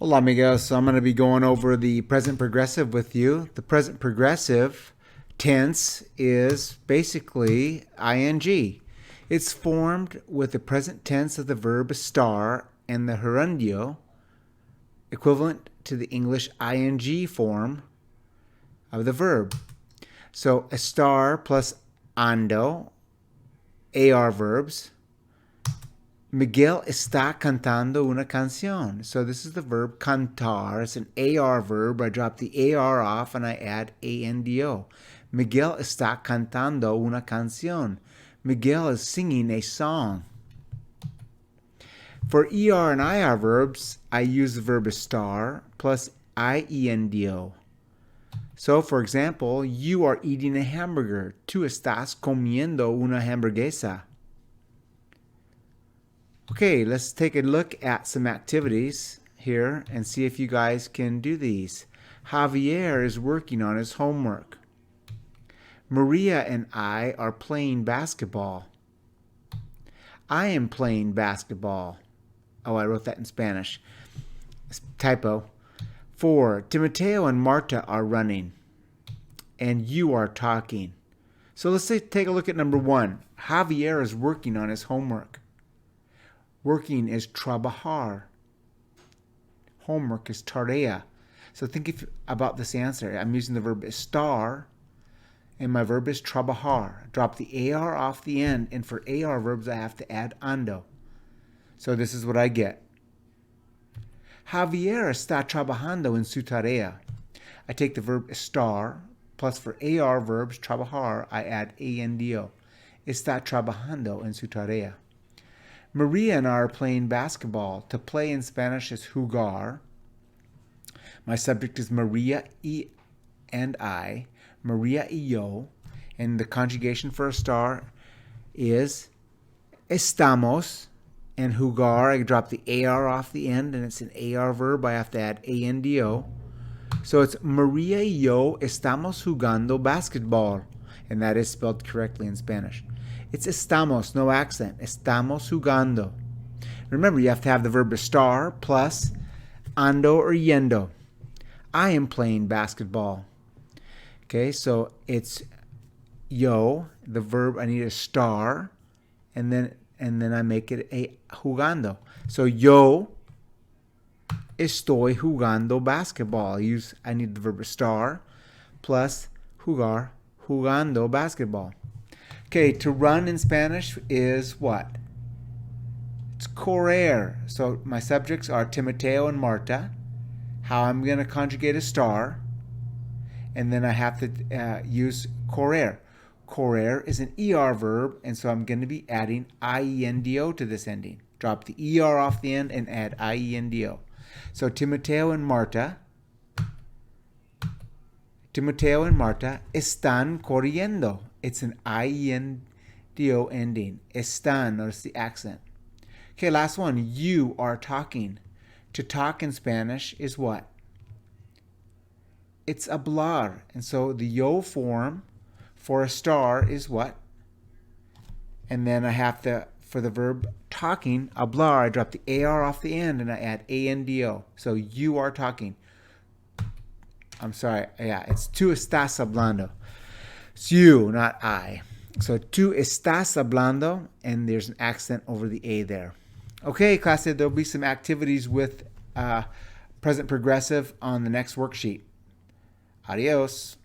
Hola, amigos. So I'm going to be going over the present progressive with you. The present progressive tense is basically ing. It's formed with the present tense of the verb estar and the gerundio, equivalent to the English ing form of the verb. So estar plus ando, AR verbs. Miguel está cantando una canción. So this is the verb cantar. It's an AR verb. I drop the AR off and I add ANDO. Miguel está cantando una canción. Miguel is singing a song. For ER and IR verbs, I use the verb estar plus IENDO. So, for example, you are eating a hamburger. Tú estás comiendo una hamburguesa. Okay, let's take a look at some activities here and see if you guys can do these. Javier is working on his homework. Maria and I are playing basketball. I am playing basketball. Oh, I wrote that in Spanish. Typo. 4. Timoteo and Marta are running. And you are talking. So let's take a look at number 1. Javier is working on his homework. Working is trabajar. Homework is tarea. So think about this answer. I'm using the verb estar, and my verb is trabajar. Drop the AR off the end, and for AR verbs, I have to add ando. So this is what I get. Javier está trabajando en su tarea. I take the verb estar, plus for AR verbs, trabajar, I add ANDO. Está trabajando en su tarea. Maria and I are playing basketball. To play in Spanish is jugar. My subject is Maria and I. Maria y yo. And the conjugation for estar is estamos. And jugar, I drop the AR off the end, and it's an AR verb. I have to add ANDO. So it's Maria y yo estamos jugando basketball. And that is spelled correctly in Spanish. It's estamos, no accent. Estamos jugando. Remember, you have to have the verb estar plus ando or yendo. I am playing basketball. Okay, so it's yo, the verb, I need a star, and then I make it a jugando. So yo estoy jugando basketball. I need the verb estar plus jugar, jugando basketball. Okay, to run in Spanish is what? It's correr. So my subjects are Timoteo and Marta. How I'm going to conjugate a star. And then I have to use correr. Correr is an ER verb, and so I'm going to be adding IENDO to this ending. Drop the ER off the end and add IENDO. So Timoteo and Marta están corriendo. It's an IENDO ending. Están, notice the accent. Okay, last one. You are talking. To talk in Spanish is what? It's hablar. And so the yo form for a star is what? And then I have to, for the verb talking, hablar, I drop the AR off the end and I add ANDO. So you are talking. I'm sorry. Yeah, it's tú estás hablando. It's you, not I. So tú estás hablando, and there's an accent over the A there. Okay, class, there'll be some activities with present progressive on the next worksheet. Adios.